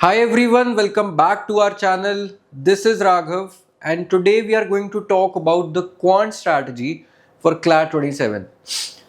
Hi everyone, welcome back to our channel. This is Raghav and today we are going to talk about the quant strategy for CLAT 27.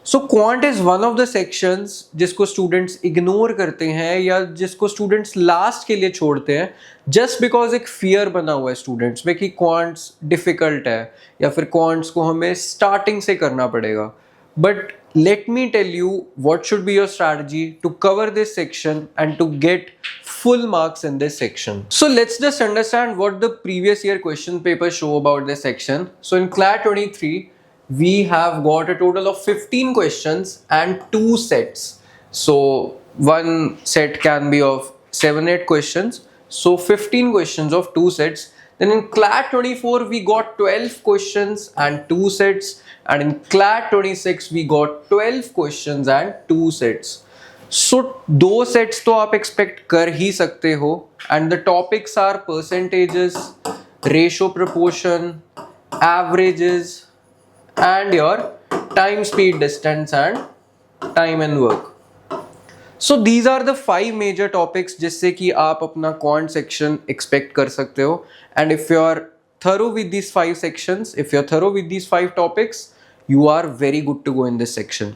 So quant is one of the sections जिसको students ignore करते हैं या जिसको students last के लिए छोड़ते हैं just because एक fear बना हुआ है students में कि quants difficult है या फिर quants को हमें starting से करना पड़ेगा. But let me tell you what should be your strategy to cover this section and to get full marks in this section. So let's just understand what the previous year question papers show about this section. So in CLAT 23, we have got a total of 15 questions and two sets. So one set can be of 7-8 questions. So 15 questions of two sets. Then in CLAT 24, we got 12 questions and two sets. And in CLAT 26, we got 12 questions and two sets. So दो sets तो आप expect कर ही सकते हो. And the topics are percentages, ratio proportion, averages, and your time, speed, distance, and time and work. So these are the 5 major topics जिससे कि आप अपना quant section expect कर सकते हो. And if you are thorough with these 5 sections, if you're thorough with these 5 topics, you are very good to go in this section.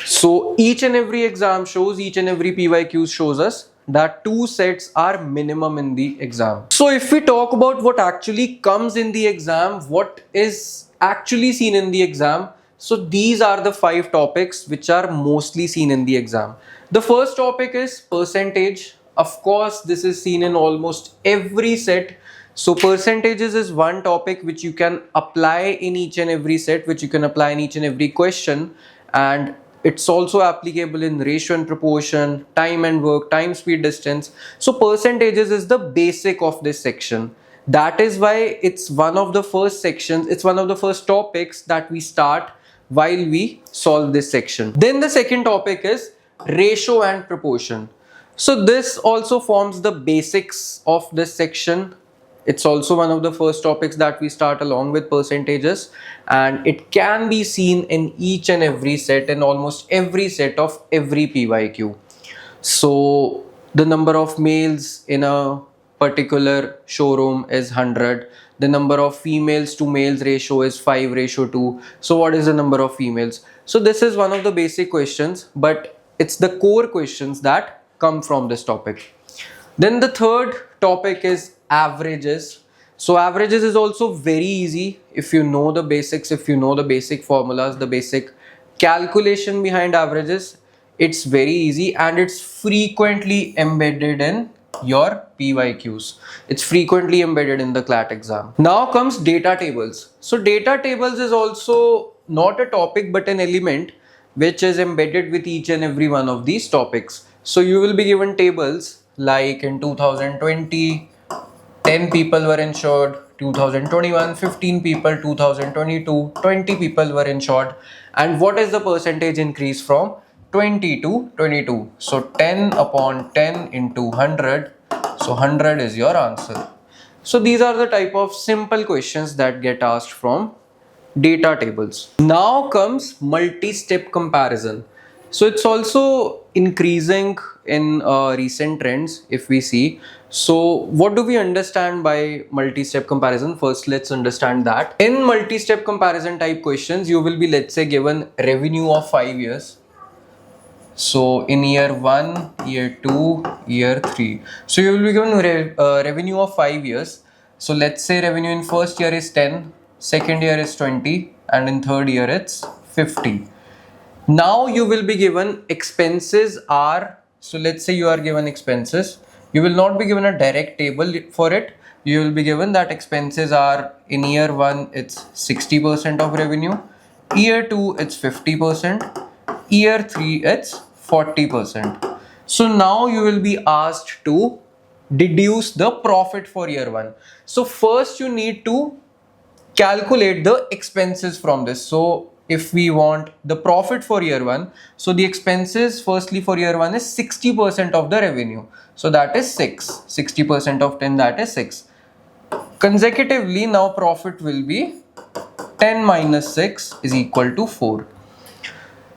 So each and every exam shows, each and every PYQs shows us that 2 sets are minimum in the exam. So if we talk about what actually comes in the exam, what is actually seen in the exam, so these are the 5 topics which are mostly seen in the exam. The first topic is percentage. Of course, this is seen in almost every set. So percentages is one topic which you can apply in each and every set, which you can apply in each and every question, and it's also applicable in ratio and proportion, time and work, time, speed, distance. So percentages is the basic of this section. That is why it's one of the first sections, it's one of the first topics that we start while we solve this section. Then the second topic is ratio and proportion. So this also forms the basics of this section. It's also one of the first topics that we start along with percentages, and it can be seen in each and every set, in almost every set of every PYQ. So the number of males in a particular showroom is 100. The number of females to males ratio is 5:2. So what is the number of females? So this is one of the basic questions, but it's the core questions that come from this topic. Then the third topic is averages. So averages is also very easy if you know the basics, if you know the basic formulas, the basic calculation behind averages. It's very easy and it's frequently embedded in your PYQs. It's frequently embedded in the CLAT exam. Now comes data tables. So data tables is also not a topic but an element which is embedded with each and every one of these topics. So you will be given tables like in 2020, 10 people were insured, 2021, 15 people, 2022, 20 people were insured. And what is the percentage increase from 20 to 22? So 10 upon 10 into 100. So 100 is your answer. So these are the type of simple questions that get asked from data tables. Now comes multi-step comparison. So it's also increasing in recent trends if we see. So what do we understand by multi-step comparison? First, let's understand that. In multi-step comparison type questions, you will be, let's say, given revenue of 5 years. So in year 1, year 2, year 3. So you will be given revenue of 5 years. So let's say revenue in first year is 10, second year is 20, and in third year it's 50. Now you will be given expenses are, so let's say you are given expenses. You will not be given a direct table for it. You will be given that expenses are in year 1 it's 60% of revenue, year 2 it's 50%, year 3 it's 40%. So now you will be asked to deduce the profit for year 1. So first you need to calculate the expenses from this. So if we want the profit for year 1, so the expenses firstly for year 1 is 60% of the revenue. So that is 6. 60% of 10, that is 6. Consecutively, now profit will be 10 minus 6 is equal to 4.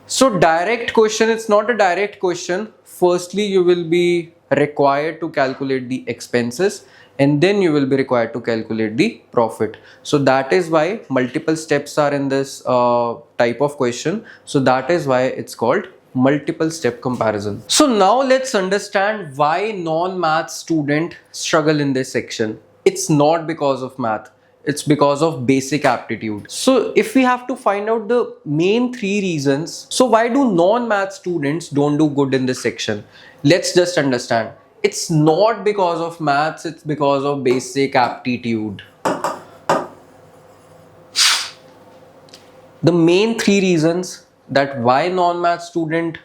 So direct question, it's not a direct question. Firstly, you will be required to calculate the expenses, and then you will be required to calculate the profit. So that is why multiple steps are in this type of question. So that is why it's called multiple step comparison. So now let's understand why non-math student struggle in this section. It's not because of math, it's because of basic aptitude. So if we have to find out the main three reasons, so why do non-math students don't do good in this section? Let's just understand. It's not because of maths, it's because of basic aptitude. The main three reasons that why non-math students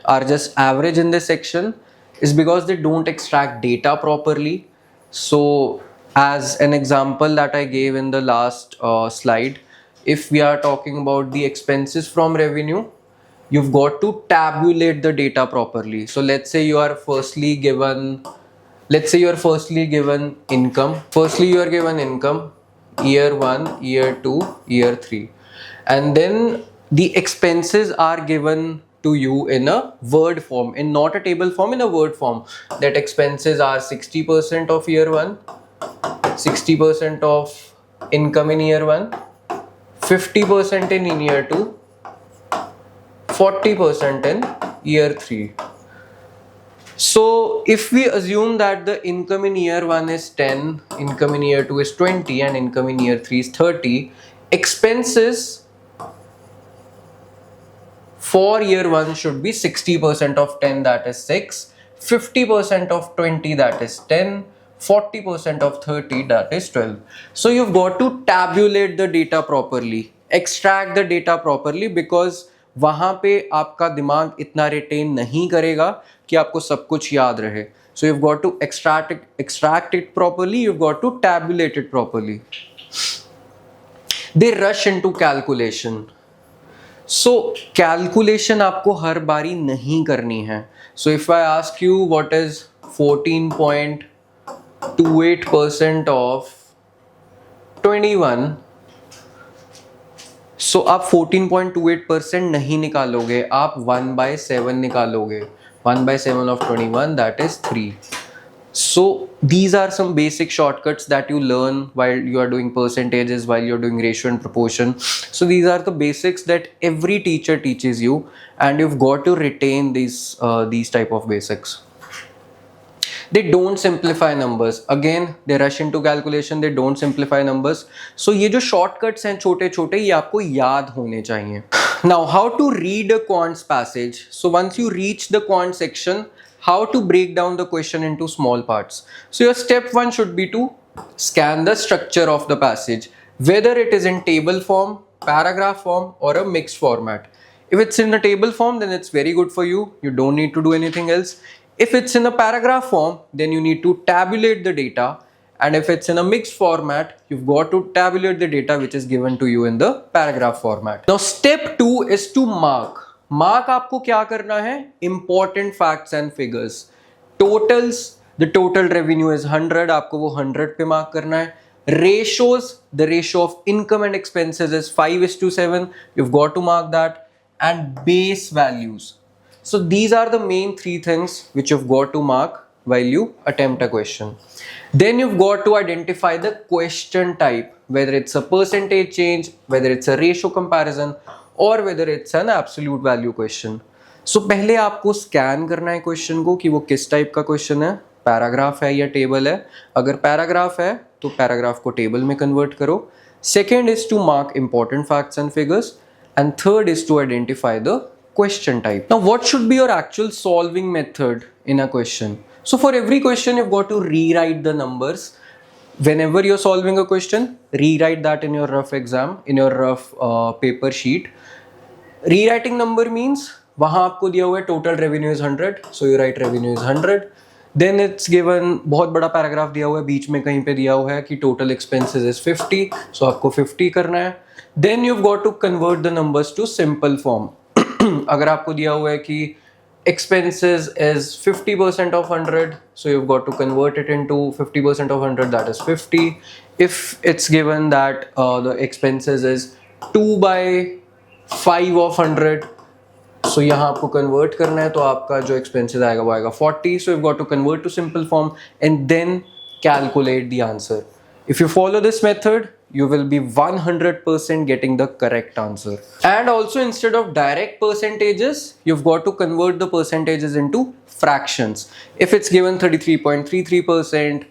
are just average in this section is because they don't extract data properly. So as an example that I gave in the last slide, if we are talking about the expenses from revenue, you've got to tabulate the data properly. So let's say you are firstly given income. Firstly you are given income year 1, year 2, year 3, and then the expenses are given to you in a word form, in not a table form, in a word form. That expenses are 60% of year 1, 60% of income in year 1, 50% in year 2, 40% in year 3. So if we assume that the income in year 1 is 10, income in year 2 is 20, and income in year 3 is 30, expenses for year 1 should be 60% of 10, that is 6, 50% of 20, that is 10, 40% of 30, that is 12. So you've got to tabulate the data properly, extract the data properly, because वहाँ पे आपका दिमाग इतना retain नहीं करेगा कि आपको सब कुछ याद रहे. So you've got to extract it properly, you've got to tabulate it properly. They rush into calculation. So calculation आपको हर बारी नहीं करनी है. So if I ask you what is 14.28% of 21, so आप 14.28% नहीं निकालोगे, आप 1/7 निकालोगे. 1/7 of 21, that is 3. So these are some basic shortcuts that you learn while you are doing percentages, while you're doing ratio and proportion. So these are the basics that every teacher teaches you, and you've got to retain these type of basics. They don't simplify numbers. Again, they rush into calculation, they don't simplify numbers. So ये जो shortcuts हैं छोटे छोटे, ये आपको याद होने चाहिए. Now, how to read a quant's passage? So once you reach the quant section, how to break down the question into small parts. So your step 1 should be to scan the structure of the passage, whether it is in table form, paragraph form, or a mixed format. If it's in a table form, then it's very good for you. You don't need to do anything else. If it's in a paragraph form, then you need to tabulate the data. And if it's in a mixed format, you've got to tabulate the data which is given to you in the paragraph format. Now, step 2 is to mark. Mark आपको क्या करना है? Important facts and figures. Totals, the total revenue is 100, आपको वो 100 पे mark करना है. Ratios, the ratio of income and expenses is 5:7. You've got to mark that. And base values. So these are the main 3 things which you've got to mark while you attempt a question. Then you've got to identify the question type, whether it's a percentage change, whether it's a ratio comparison, or whether it's an absolute value question. So पहले आपको scan करना है question को कि वो किस type का question है, paragraph है या table है. अगर paragraph है तो paragraph को table में convert करो. Second is to mark important facts and figures, and third is to identify the question type. Now, what should be your actual solving method in a question? So for every question, you've got to rewrite the numbers. Whenever you're solving a question, rewrite that in your rough exam, in your rough paper sheet. Rewriting number means वहाँ आपको दिया हुआ है total revenue is 100, so you write revenue is 100. Then it's given बहुत बड़ा paragraph दिया हुआ है, बीच में कहीं पे दिया हुआ है कि total expenses is 50, so आपको 50 करना है. Then you've got to convert the numbers to simple form. अगर आपको दिया हुआ है कि expenses is 50% of 100, so you've got to convert it into 50% of 100, that is 50. If it's given that the expenses is 2/5 of 100, सो यहाँ आपको convert करना है, तो आपका जो एक्सपेंसेस आएगा वो आएगा 40. So you got to convert to simple form and then calculate the answer. If you follow this method, you will be 100% getting the correct answer. And also, instead of direct percentages, you've got to convert the percentages into fractions. If it's given 33.33%,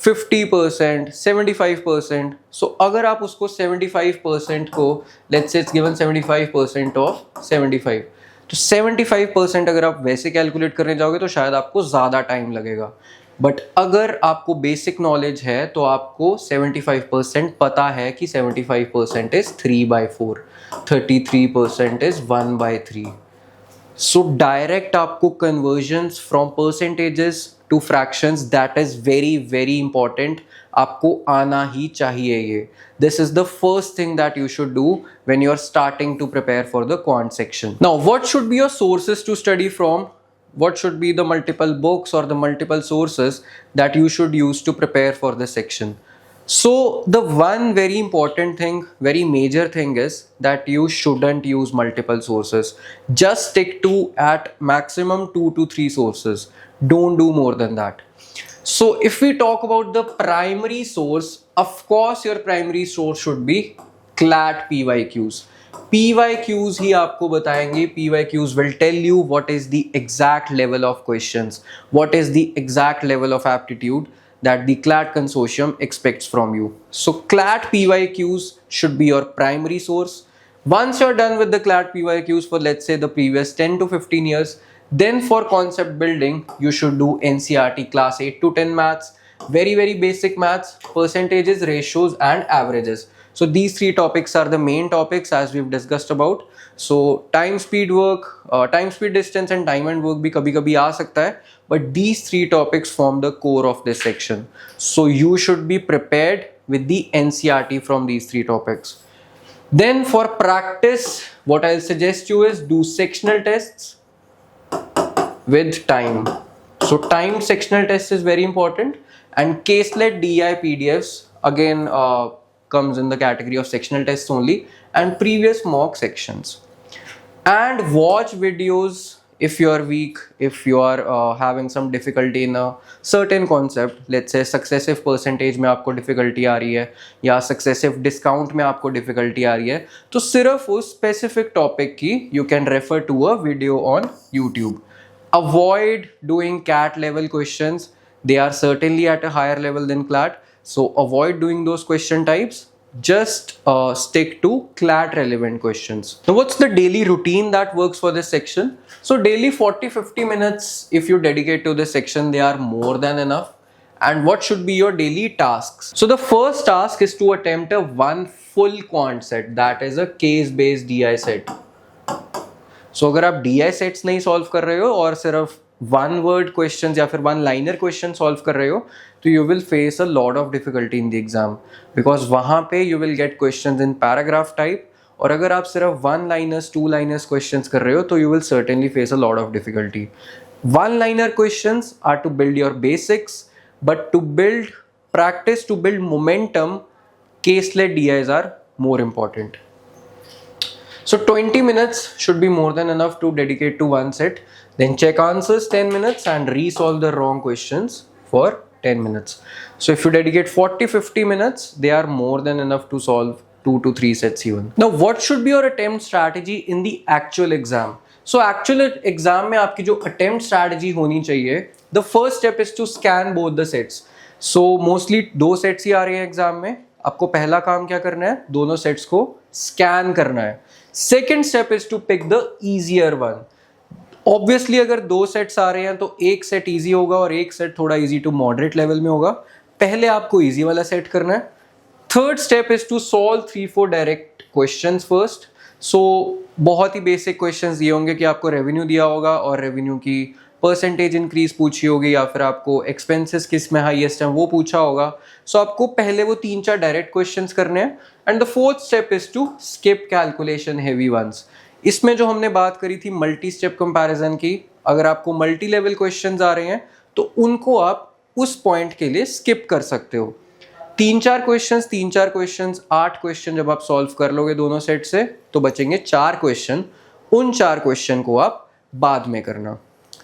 50%, 75%, so अगर आप उसको 75% को, let's say it's given 75% of 75, तो 75% अगर आप वैसे calculate करने जाओगे तो शायद आपको ज़्यादा टाइम लगेगा. बट अगर आपको बेसिक नॉलेज है तो आपको 75% पता है कि 75% इज 3/4, 33% इज 1/3. सो डायरेक्ट आपको conversions from percentages to fractions, that is very very important. आपको आना ही चाहिए ये. This is the first thing that you should do when you are starting to prepare for the quant section. Now what should be your sources to study from? What should be the multiple books or the multiple sources that you should use to prepare for this section? So the one very important thing, very major thing is that you shouldn't use multiple sources. Just stick to at maximum 2 to 3 sources. Don't do more than that. So if we talk about the primary source, of course your primary source should be CLAT PYQs. PYQs ही आपको बताएंगे. PYQs will tell you what is the exact level of questions, what is the exact level of aptitude that the CLAT consortium expects from you. So CLAT PYQs should be your primary source. Once you're done with the CLAT PYQs for, let's say, the previous 10 to 15 years, then for concept building you should do NCERT class 8 to 10 maths, very very basic maths, percentages, ratios and averages. So these 3 topics are the main topics as we've discussed about. So time speed work, time speed distance and time and work भी कभी कभी आ सकता है, but these 3 topics form the core of this section. So you should be prepared with the NCERT from these 3 topics. Then for practice, what I'll suggest you is do sectional tests with time. So timed sectional test is very important, and caselet DI PDFs again comes in the category of sectional tests only, and previous mock sections. And watch videos if you are weak, if you are having some difficulty in a certain concept. Let's say successive percentage में आपको difficulty आ रही है या successive discount में आपको difficulty आ रही है, तो सिर्फ उस specific topic की you can refer to a video on YouTube. Avoid doing CAT level questions. They are certainly at a higher level than CLAT. So avoid doing those question types. Just stick to CLAT relevant questions. Now what's the daily routine that works for this section? So daily 40-50 minutes if you dedicate to this section, they are more than enough. And what should be your daily tasks? So the first task is to attempt a one full quant set, that is a case based DI set. So अगर आप DI sets नहीं solve कर रहे हो और सिर्फ one word questions या फिर one liner question solve कर रहे हो, तो you will face a lot of difficulty in the exam, because वहाँ पे you will get questions in paragraph type, और अगर आप सिर्फ one liners, two liners questions कर रहे हो तो you will certainly face a lot of difficulty. One liner questions are to build your basics, but to build practice, to build momentum, caselet DIs are more important. So 20 minutes should be more than enough to dedicate to one set. Then check answers 10 minutes and resolve the wrong questions for 10 minutes. So if you dedicate 40-50 minutes, they are more than enough to solve 2 to 3 sets even. Now what should be your attempt strategy in the actual exam? So actual exam में आपकी जो attempt strategy होनी चाहिए, the first step is to scan both the sets. So mostly 2 sets ही आ रहे हैं exam में. आपको पहला काम क्या करना है? दोनों sets को scan करना है. Second step is to pick the easier one. Obviously अगर 2 सेट्स आ रहे हैं तो एक सेट इजी होगा और एक सेट थोड़ा इजी टू मॉडरेट लेवल में होगा. पहले आपको इजी वाला सेट करना है. Third step is to solve 3-4 direct questions first. So बहुत ही बेसिक क्वेश्चंस ये होंगे कि आपको रेवेन्यू दिया होगा और रेवेन्यू की परसेंटेज इंक्रीज पूछी होगी, या फिर आपको एक्सपेंसेस किस में हाईएस्ट है वो पूछा होगा. सो आपको पहले वो 3-4 डायरेक्ट क्वेश्चंस करने हैं. And the fourth step is to skip calculation heavy ones. इसमें जो हमने बात करी थी मल्टी स्टेप कंपैरिजन की, अगर आपको मल्टी लेवल क्वेश्चंस आ रहे हैं तो उनको आप उस पॉइंट के लिए स्किप कर सकते हो. 3-4 क्वेश्चंस 8 क्वेश्चन जब आप सॉल्व कर लोगे दोनों सेट से तो बचेंगे 4 क्वेश्चन, उन 4 क्वेश्चन को आप बाद में करना.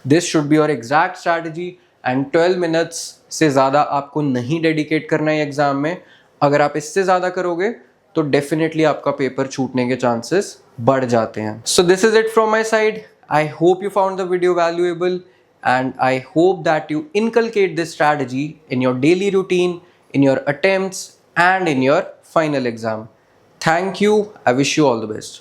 This should be your exact strategy and 12 minutes से ज़्यादा आपको नहीं डेडिकेट करना है एग्जाम में. अगर आप इससे ज़्यादा करोगे तो डेफिनेटली आपका पेपर छूटने के चांसेस बढ़ जाते हैं. So this is it from my side. I hope you found the video valuable and I hope that you inculcate this strategy in your daily routine, in your attempts and in your final exam. Thank you. I wish you all the best.